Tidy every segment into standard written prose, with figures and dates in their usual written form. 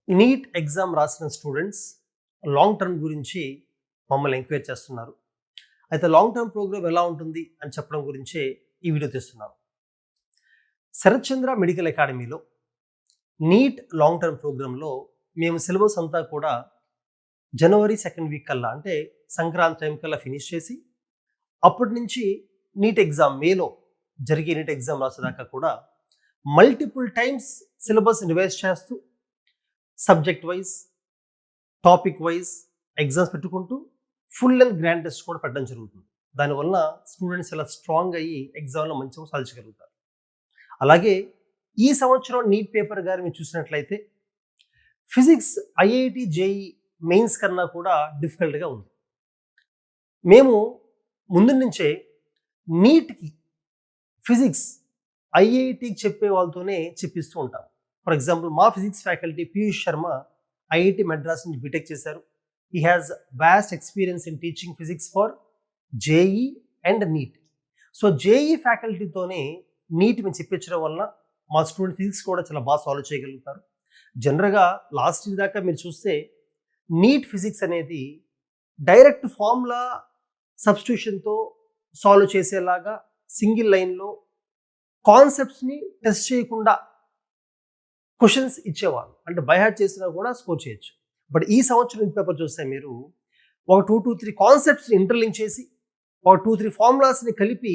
NEET exam రాసిన students long term గురించి మమ్మల్ని ఎంక్వైరీ చేస్తున్నారు. అయితే లాంగ్ టర్మ్ ప్రోగ్రామ్ ఎలా ఉంటుంది అని చెప్పడం గురించే ఈ వీడియో తీస్తున్నాను. శరత్ చంద్ర మెడికల్ అకాడమీలో నీట్ లాంగ్ టర్మ్ ప్రోగ్రాంలో మేము సిలబస్ అంతా కూడా జనవరి 2nd వీక్ కల్లా, అంటే సంక్రాంతి టైం కల్లా ఫినిష్ చేసి, అప్పటి నుంచి నీట్ ఎగ్జామ్ మేలో జరిగే నీట్ ఎగ్జామ్ రాసేదాకా కూడా మల్టిపుల్ టైమ్స్ సిలబస్ రివైజ్ చేస్తూ subject wise, topic wise exams పెట్టుకుంటూ ఫుల్ అండ్ గ్రాండ్ టెస్ట్ కూడా పెట్టడం జరుగుతుంది. దానివల్ల స్టూడెంట్స్ ఇలా స్ట్రాంగ్ అయ్యి ఎగ్జామ్లో మంచిగా సాధించగలుగుతారు. అలాగే ఈ సంవత్సరం నీట్ పేపర్ గారు మీరు చూసినట్లయితే ఫిజిక్స్ ఐఐటి జేఈ మెయిన్స్ కన్నా కూడా డిఫికల్ట్గా ఉంది. మేము ముందు నుంచే నీట్కి ఫిజిక్స్ ఐఐటికి చెప్పే వాళ్ళతోనే చెప్పిస్తూ ఉంటాం. ఫర్ ఎగ్జాంపుల్ మా physics faculty Piyush Sharma IIT Madras నుంచి బీటెక్ చేశారు. He has vast experience in teaching physics for JEE and NEET. So JEE ఫ్యాకల్టీతోనే నీట్ మేము చెప్పించడం వల్ల మా స్టూడెంట్ ఫిజిక్స్ కూడా చాలా బాగా సాల్వ్ చేయగలుగుతారు. జనరల్గా లాస్ట్ ఇయర్ దాకా మీరు చూస్తే నీట్ ఫిజిక్స్ అనేది డైరెక్ట్ ఫార్ములా సబ్స్టిట్యూషన్తో సాల్వ్ చేసేలాగా సింగిల్ లైన్లో కాన్సెప్ట్స్ని టెస్ట్ చేయకుండా క్వశ్చన్స్ ఇచ్చేవాళ్ళు, అంటే బై హార్ట్ చేసినా కూడా స్కోర్ చేయొచ్చు. బట్ ఈ సంవత్సరం ఈ పేపర్ చూస్తే మీరు ఒక 2 to 3 కాన్సెప్ట్స్ని ఇంటర్లింక్ చేసి ఒక 2-3 ఫార్ములాస్ని కలిపి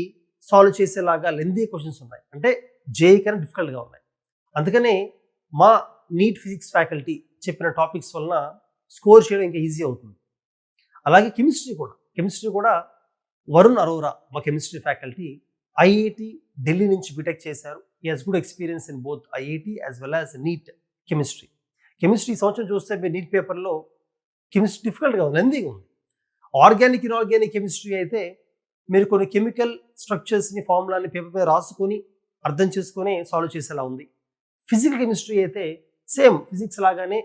సాల్వ్ చేసేలాగా లెందీ క్వశ్చన్స్ ఉన్నాయి, అంటే జేఈ కన్నా డిఫికల్ట్గా ఉన్నాయి. అందుకనే మా నీట్ ఫిజిక్స్ ఫ్యాకల్టీ చెప్పిన టాపిక్స్ వలన స్కోర్ చేయడం ఇంకా ఈజీ అవుతుంది. అలాగే కెమిస్ట్రీ కూడా వరుణ్ అరోరా మా కెమిస్ట్రీ ఫ్యాకల్టీ ఐఐటి ఢిల్లీ నుంచి బీటెక్ చేశారు. He has good experience in both IIT as well as NEET chemistry. ఈ సంవత్సరం చూస్తే మీరు నీట్ పేపర్లో కెమిస్ట్రీ డిఫికల్ట్గా ఉంది, లెందీగా ఉంది. ఆర్గానిక్ ఇన్ఆర్గానిక్ కెమిస్ట్రీ అయితే మీరు కొన్ని కెమికల్ స్ట్రక్చర్స్ని ఫార్ములాని పేపర్ మీద రాసుకొని అర్థం చేసుకొని సాల్వ్ చేసేలా ఉంది. ఫిజికల్ కెమిస్ట్రీ అయితే సేమ్ ఫిజిక్స్ లాగానే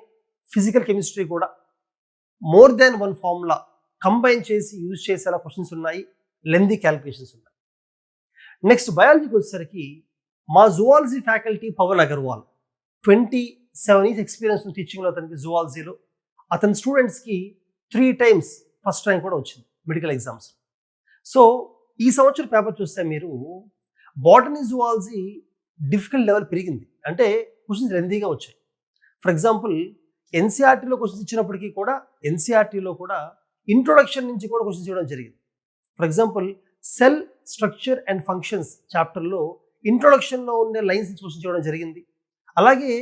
ఫిజికల్ కెమిస్ట్రీ కూడా మోర్ దాన్ 1 ఫార్ములా కంబైన్ చేసి యూజ్ చేసేలా క్వశ్చన్స్ ఉన్నాయి, లెందీ క్యాలిక్యులేషన్స్ ఉన్నాయి. నెక్స్ట్ బయాలజీకి వచ్చేసరికి మా zoology faculty Pavan Agarwal 27 years experience టీచింగ్లో అతనికి జువాలజీలో. అతని స్టూడెంట్స్కి 3 times ఫస్ట్ ర్యాంక్ కూడా వచ్చింది మెడికల్ ఎగ్జామ్స్. సో ఈ సంవత్సరం పేపర్ చూస్తే మీరు బాటనీ జువాలజీ డిఫికల్ట్ లెవెల్ పెరిగింది, అంటే క్వశ్చన్స్ లెందీగా వచ్చాయి. ఫర్ ఎగ్జాంపుల్ ఎన్సీఆర్టీలో క్వశ్చన్స్ ఇచ్చినప్పటికీ కూడా ఎన్సీఆర్టీలో కూడా ఇంట్రొడక్షన్ నుంచి కూడా క్వశ్చన్స్ ఇవ్వడం జరిగింది. For example cell structure and functions చాప్టర్లో ఇంట్రొడక్షన్లో ఉండే లైన్స్ క్వశ్చన్స్ ఇవ్వడం జరిగింది. అలాగే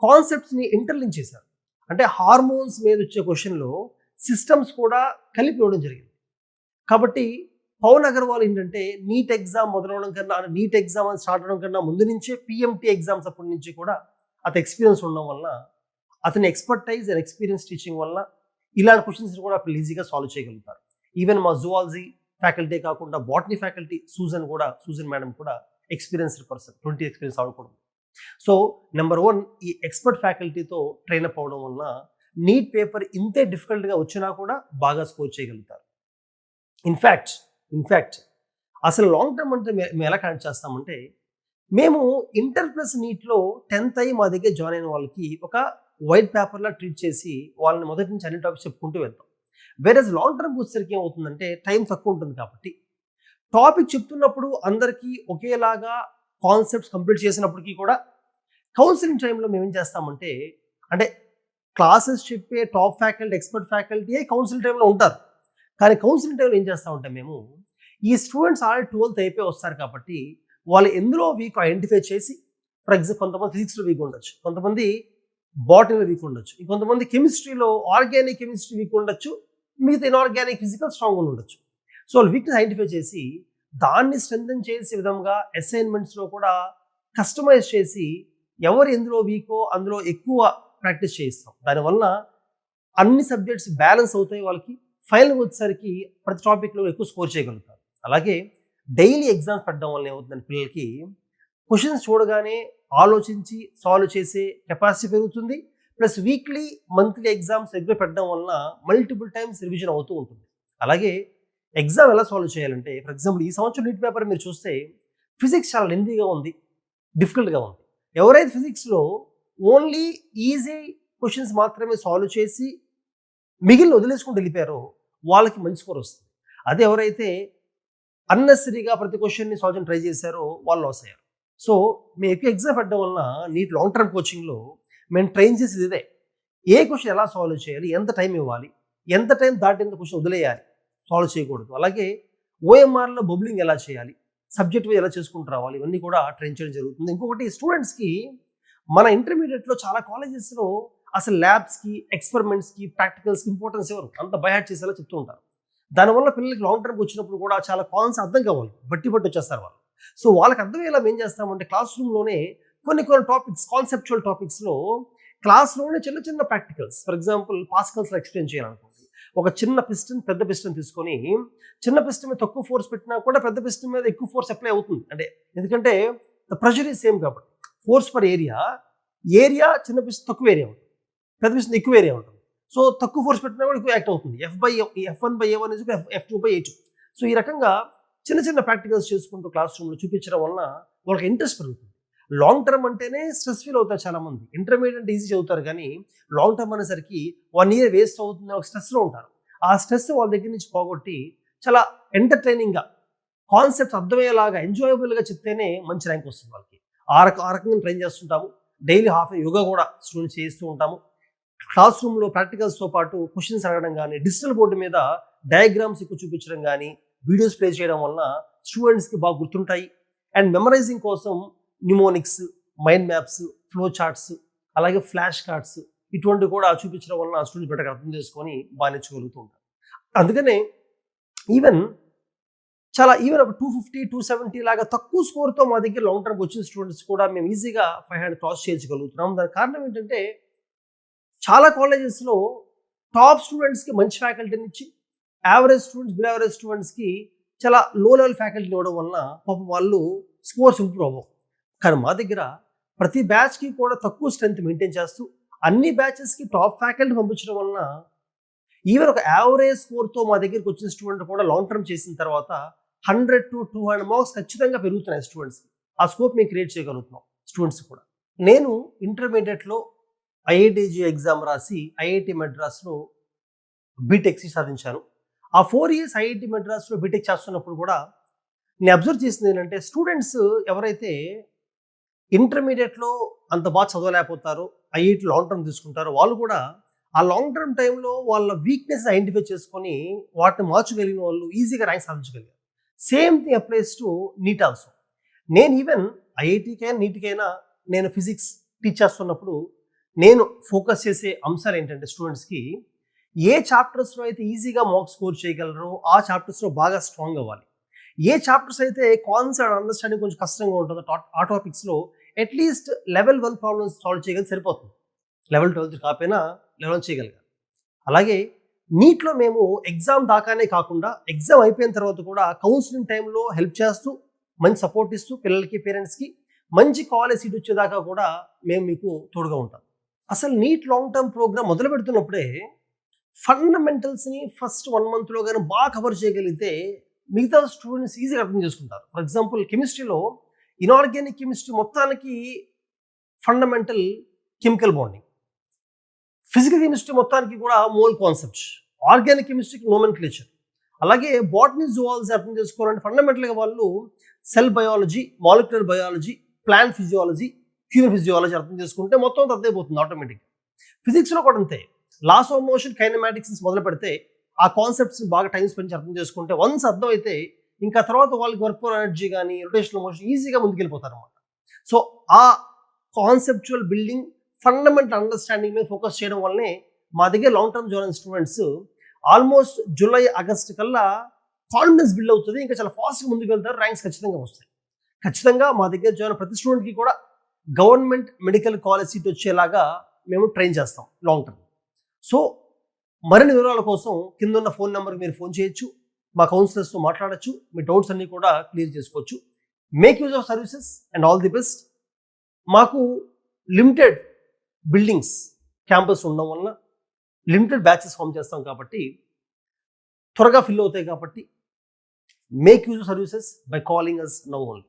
కాన్సెప్ట్స్ని ఇంటర్లింక్ చేశారు, అంటే హార్మోన్స్ మీద వచ్చే క్వశ్చన్లో సిస్టమ్స్ కూడా కలిపి ఇవ్వడం జరిగింది. కాబట్టి పవన్ అగర్వాల్ ఏంటంటే నీట్ ఎగ్జామ్ మొదలవడం కన్నా, నీట్ ఎగ్జామ్ అని స్టార్ట్ అవడం కన్నా ముందు నుంచే పిఎంటీ ఎగ్జామ్స్ అప్పటి నుంచి కూడా అతని ఎక్స్పీరియన్స్ ఉండడం వల్ల, అతని ఎక్స్పర్టైజ్ అండ్ ఎక్స్పీరియన్స్ టీచింగ్ వల్ల ఇలాంటి క్వశ్చన్స్ కూడా అప్పుడు ఈజీగా సాల్వ్ చేయగలుగుతారు. ఈవెన్ మా జువాలజీ ఫ్యాకల్టీ కాకుండా బాటనీ ఫ్యాకల్టీ సూజన్ మేడం కూడా ఎక్స్పీరియన్స్డ్ పర్సన్, 20 ఎక్స్పీరియన్స్ ఆడుకోవడం. సో నెంబర్ 1 ఈ ఎక్స్పర్ట్ ఫ్యాకల్టీతో ట్రైన్ అప్ అవడం వల్ల నీట్ పేపర్ ఇంతే డిఫికల్ట్గా వచ్చినా కూడా బాగా స్కోర్ చేయగలుగుతారు. ఇన్ఫ్యాక్ట్ అసలు లాంగ్ టర్మ్ అంటే మేము ఎలా కనెక్ట్ చేస్తామంటే, మేము ఇంటర్ ప్లస్ నీట్లో 10th అయ్యి మా దగ్గర జాయిన్ అయిన వాళ్ళకి ఒక వైట్ పేపర్లా ట్రీట్ చేసి వాళ్ళని మొదటి నుంచి అన్ని టాపిక్స్ చెప్పుకుంటూ వెళ్తాం. వేరేజ్ లాంగ్ టర్మ్ వచ్చేసరికి ఏమవుతుందంటే టైం తక్కువ ఉంటుంది కాబట్టి టాపిక్ చెప్తున్నప్పుడు అందరికీ ఒకేలాగా కాన్సెప్ట్స్ కంప్లీట్ చేసినప్పటికీ కూడా కౌన్సిలింగ్ టైంలో మేము ఏం చేస్తామంటే, అంటే క్లాసెస్ చెప్పే top faculty, expert faculty counselling టైంలో ఉంటారు. కానీ కౌన్సిలింగ్ టైంలో ఏం చేస్తామంటే మేము ఈ స్టూడెంట్స్ ఆల్రెడీ 12th అయిపోయి వస్తారు కాబట్టి వాళ్ళు ఎందులో వీక్ ఐడెంటిఫై చేసి, ఫర్ ఎగ్జాంపుల్ కొంతమంది ఫిజిక్స్లో వీక్ ఉండొచ్చు, కొంతమంది బాటనీలో వీక్ ఉండొచ్చు, ఇంకొంతమంది కెమిస్ట్రీలో ఆర్గానిక్ కెమిస్ట్రీ వీక్ ఉండొచ్చు, మిగతా ఇన్ఆర్గానిక్ ఫిజికల్ స్ట్రాంగ్ ఉండొచ్చు. సో వాళ్ళు వీక్నెస్ ఐడెంటిఫై చేసి దాన్ని స్ట్రెంథెన్ చేసే విధంగా అసైన్మెంట్స్లో కూడా కస్టమైజ్ చేసి ఎవరు ఎందులో వీకో అందులో ఎక్కువ ప్రాక్టీస్ చేయిస్తాం. దానివల్ల అన్ని సబ్జెక్ట్స్ బ్యాలెన్స్ అవుతాయి, వాళ్ళకి ఫైనల్ వచ్చేసరికి ప్రతి టాపిక్లో ఎక్కువ స్కోర్ చేయగలుగుతారు. అలాగే డైలీ ఎగ్జామ్స్ పెట్టడం వల్ల ఏమవుతుందంటే పిల్లలకి క్వశ్చన్స్ చూడగానే ఆలోచించి సాల్వ్ చేసే కెపాసిటీ పెరుగుతుంది. Plus weekly monthly exams regular పెట్టడం వలన మల్టిపుల్ టైమ్స్ రివిజన్ అవుతూ ఉంటుంది. అలాగే ఎగ్జామ్ ఎలా సాల్వ్ చేయాలంటే, ఫర్ ఎగ్జాంపుల్ ఈ సంవత్సరం నీట్ పేపర్ మీరు చూస్తే ఫిజిక్స్ చాలా లెందీగా ఉంది, డిఫికల్ట్గా ఉంది. ఎవరైతే ఫిజిక్స్లో ఓన్లీ ఈజీ క్వశ్చన్స్ మాత్రమే సాల్వ్ చేసి మిగిలిన వదిలేసుకుంటూ వెళ్ళిపోయారో వాళ్ళకి మంచి స్కోర్ వస్తుంది. అదే ఎవరైతే అన్నెసరీగా ప్రతి క్వశ్చన్ని సాల్వ్ చేయడానికి ట్రై చేశారో వాళ్ళు లాస్ అయ్యారు. సో మేము ఎక్కువ ఎగ్జామ్ పెట్టడం వలన నీట్ లాంగ్ టర్మ్ కోచింగ్లో మేము ట్రైన్ చేసేది ఇదే. ఏ క్వశ్చన్ ఎలా సాల్వ్ చేయాలి, ఎంత టైం ఇవ్వాలి, ఎంత టైం దాటిన క్వశ్చన్ వదిలేయాలి, సాల్వ్ చేయకూడదు. అలాగే ఓఎంఆర్లో బబ్లింగ్ ఎలా చేయాలి, సబ్జెక్ట్ ఎలా చేసుకుంటూ రావాలి, ఇవన్నీ కూడా ట్రైన్ చేయడం జరుగుతుంది. ఇంకొకటి స్టూడెంట్స్కి మన ఇంటర్మీడియట్లో చాలా కాలేజెస్లో అసలు ల్యాబ్స్కి, ఎక్స్పెరిమెంట్స్కి, ప్రాక్టికల్స్కి ఇంపార్టెన్స్ ఇవ్వరు. అంత బైహార్ట్ చేసేలా చెప్తూ ఉంటారు. దానివల్ల పిల్లలకి లాంగ్ టర్మ్కి వచ్చినప్పుడు కూడా చాలా కాన్సెప్ట్స్ అర్థం కావాలి, బట్టి వచ్చేస్తారు వాళ్ళు. సో వాళ్ళకి అర్థమయ్యేలా ఏం చేస్తామంటే క్లాస్ రూమ్లోనే కొన్ని టాపిక్స్, కాన్సెప్చువల్ టాపిక్స్లో క్లాస్లోనే చిన్న చిన్న ప్రాక్టికల్స్, ఫర్ ఎగ్జాంపుల్ పాస్కల్స్లో ఎక్స్ప్లెయిన్ చేయాలనుకోండి. ఒక చిన్న పిస్టన్, పెద్ద పిస్టన్ తీసుకొని చిన్న పిస్టన్ మీద తక్కువ ఫోర్స్ పెట్టినా కూడా పెద్ద పిస్టన్ మీద ఎక్కువ ఫోర్స్ అప్లై అవుతుంది. అంటే ఎందుకంటే ద ప్రెషర్ ఈజ్ సేమ్ కాబట్టి ఫోర్స్ పర్ ఏరియా చిన్న పిస్టన్ తక్కువ ఏరియా ఉంటుంది, పెద్ద పిస్టన్ ఎక్కువ ఏరియా ఉంటుంది. సో తక్కువ ఫోర్స్ పెట్టినా కూడా ఎక్కువ యాక్ట్ అవుతుంది. F1/A1 F2/A2. సో ఈ రకంగా చిన్న చిన్న ప్రాక్టికల్స్ చేసుకుంటూ క్లాస్ రూమ్లో చూపించడం వలన వాళ్ళకి ఇంట్రెస్ట్ పెరుగుతుంది. లాంగ్ టర్మ్ అంటేనే స్ట్రెస్ ఫీల్ అవుతారు చాలామంది. ఇంటర్మీడియట్ అంటే ఈజీ చదువుతారు కానీ లాంగ్ టర్మ్ అనేసరికి 1 year వేస్ట్ అవుతుంది ఒక స్ట్రెస్లో ఉంటారు. ఆ స్ట్రెస్ వాళ్ళ దగ్గర నుంచి పోగొట్టి చాలా ఎంటర్టైనింగ్గా కాన్సెప్ట్స్ అర్థమయ్యేలాగా ఎంజాయబుల్గా చెప్తేనే మంచి ర్యాంక్ వస్తుంది వాళ్ళకి. ఆ రకంగా ట్రైన్ చేస్తుంటాము. డైలీ హాఫ్ యోగా కూడా స్టూడెంట్స్ చేస్తూ ఉంటాము. క్లాస్ రూమ్లో ప్రాక్టికల్స్తో పాటు క్వశ్చన్స్ అడగడం కానీ, డిజిటల్ బోర్డు మీద డయాగ్రామ్స్ ఎక్కువ చూపించడం కానీ, వీడియోస్ ప్లే చేయడం వలన స్టూడెంట్స్కి బాగా గుర్తుంటాయి. అండ్ మెమరైజింగ్ కోసం mnemonics, mind maps, flow charts, అలాగే ఫ్లాష్ కార్డ్స్ ఇటువంటివి కూడా చూపించడం వలన స్టూడెంట్స్ బెటర్గా అర్థం చేసుకొని బాగా నేర్చుకోగలుగుతూ ఉంటారు. అందుకనే ఈవెన్ ఒక 250, 270 లాగా తక్కువ స్కోర్తో మా దగ్గర లాంగ్ టర్మ్ వచ్చిన స్టూడెంట్స్ కూడా మేము ఈజీగా 500 క్రాస్ చేయించగలుగుతున్నాం. దానికి కారణం ఏంటంటే చాలా కాలేజెస్లో టాప్ స్టూడెంట్స్కి మంచి ఫ్యాకల్టీని ఇచ్చి యావరేజ్ స్టూడెంట్స్, బిలో యావరేజ్ స్టూడెంట్స్కి చాలా లో లెవెల్ ఫ్యాకల్టీని ఇవ్వడం వలన పాపం వాళ్ళు స్కోర్స్ ఇంప్రూవ్ అవ్వవు. కానీ మా దగ్గర ప్రతి బ్యాచ్కి కూడా తక్కువ స్ట్రెంత్ మెయింటైన్ చేస్తూ అన్ని బ్యాచెస్కి టాప్ ఫ్యాకల్టీ పంపించడం వలన ఈవెన్ ఒక యావరేజ్ స్కోర్తో మా దగ్గరికి వచ్చిన స్టూడెంట్ కూడా లాంగ్ టర్మ్ చేసిన తర్వాత 100 to 200 మార్క్స్ ఖచ్చితంగా పెరుగుతున్నాయి స్టూడెంట్స్కి. ఆ స్కోప్ మేము క్రియేట్ చేయగలుగుతున్నాం స్టూడెంట్స్ కూడా. నేను ఇంటర్మీడియట్లో IITG ఎగ్జామ్ రాసి ఐఐటి మెడ్రాస్లో బీటెక్ సాధించాను. ఆ 4 years ఐఐటి మెడ్రాస్లో బీటెక్ చేస్తున్నప్పుడు కూడా నేను అబ్జర్వ్ చేసింది ఏంటంటే స్టూడెంట్స్ ఎవరైతే ఇంటర్మీడియట్లో అంత బాగా చదవలేకపోతారో, ఐఐటి లాంగ్ టర్మ్ తీసుకుంటారో వాళ్ళు కూడా ఆ లాంగ్ టర్మ్ టైంలో వాళ్ళ వీక్నెస్ ఐడెంటిఫై చేసుకొని వాటిని మార్చగలిగిన వాళ్ళు ఈజీగా ర్యాంక్ సాధించగలిగారు. Same thing applies to NEET also. నేను ఈవెన్ ఐఐటికైనా నీట్కైనా నేను ఫిజిక్స్ టీచ్ చేస్తున్నప్పుడు నేను ఫోకస్ చేసే అంశాలు ఏంటంటే స్టూడెంట్స్కి ఏ చాప్టర్స్లో అయితే ఈజీగా మార్క్స్ స్కోర్ చేయగలరో ఆ చాప్టర్స్లో బాగా స్ట్రాంగ్ అవ్వాలి. ఏ చాప్టర్స్ అయితే కాన్సెప్ట్ అండర్స్టాండింగ్ కొంచెం కష్టంగా ఉంటుందో ఆ టాపిక్స్లో అట్లీస్ట్ level 1 ప్రాబ్లమ్స్ సాల్వ్ చేయగలిగి సరిపోతుంది. level 12 కాకపోయినా level 1 చేయగలిగారు. అలాగే నీట్లో మేము ఎగ్జామ్ దాకానే కాకుండా ఎగ్జామ్ అయిపోయిన తర్వాత కూడా కౌన్సిలింగ్ టైంలో హెల్ప్ చేస్తూ మంచి సపోర్ట్ ఇస్తూ పిల్లలకి, పేరెంట్స్కి మంచి కాలేజ్ సీట్ వచ్చేదాకా కూడా మేము మీకు తోడుగా ఉంటాం. అసలు నీట్ లాంగ్ టర్మ్ ప్రోగ్రామ్ మొదలు పెడుతున్నప్పుడే ఫండమెంటల్స్ని ఫస్ట్ 1 monthలో కానీ బాగా కవర్ చేయగలిగితే మిగతా స్టూడెంట్స్ ఈజీగా అర్థం చేసుకుంటారు. ఫర్ ఎగ్జాంపుల్ కెమిస్ట్రీలో ఇనార్గానిక్ కెమిస్ట్రీ మొత్తానికి fundamental chemical bonding, physical chemistry మొత్తానికి కూడా మోల్ కాన్సెప్ట్స్, ఆర్గానిక్ కెమిస్ట్రీకి నోమెన్క్లేచర్, అలాగే బాటనీ, జువాలజీ అర్థం చేసుకోవాలంటే ఫండమెంటల్గా వాళ్ళు cell biology, molecular biology, plant physiology, human physiology అర్థం చేసుకుంటే మొత్తం అర్థమైపోతుంది ఆటోమేటిక్గా. ఫిజిక్స్లో కూడా అంతే. లాస్ ఆఫ్ మోషన్, కైనమాటిక్స్ మొదలు పెడితే ఆ కాన్సెప్ట్స్ని బాగా టైం స్పెండ్ అర్థం చేసుకుంటే వన్స్ అర్థమైతే ఇంకా తర్వాత వాళ్ళకి వర్క్ ఎనర్జీ కానీ రొటేషనల్ మోషన్ ఈజీగా ముందుకెళ్ళిపోతారు అన్నమాట. సో ఆ కాన్సెప్చువల్ బిల్డింగ్, ఫండమెంటల్ అండర్స్టాండింగ్ మీద ఫోకస్ చేయడం వల్లనే మా దగ్గర long term join students almost July, August కల్లా కాన్ఫిడెన్స్ బిల్డ్ అవుతుంది. ఇంకా చాలా ఫాస్ట్గా ముందుకు వెళ్తారు, ర్యాంక్స్ ఖచ్చితంగా వస్తాయి. ఖచ్చితంగా మా దగ్గర జాయిన్ ప్రతి స్టూడెంట్కి కూడా గవర్నమెంట్ మెడికల్ కాలేజ్ సీట్ వచ్చేలాగా మేము ట్రైన్ చేస్తాం లాంగ్ టర్మ్. సో మరిన్ని వివరాల కోసం కింద ఉన్న ఫోన్ నెంబర్కి మీరు ఫోన్ చేయొచ్చు, మా కౌన్సిలర్స్తో మాట్లాడచ్చు, మీ డౌట్స్ అన్నీ కూడా క్లియర్ చేసుకోవచ్చు. Make use of services and all the best. మాకు లిమిటెడ్ బిల్డింగ్స్, క్యాంపస్ ఉండడం వలన లిమిటెడ్ బ్యాచెస్ ఫామ్ చేస్తాం కాబట్టి త్వరగా ఫిల్ అవుతాయి. కాబట్టి make use of services by calling us now only.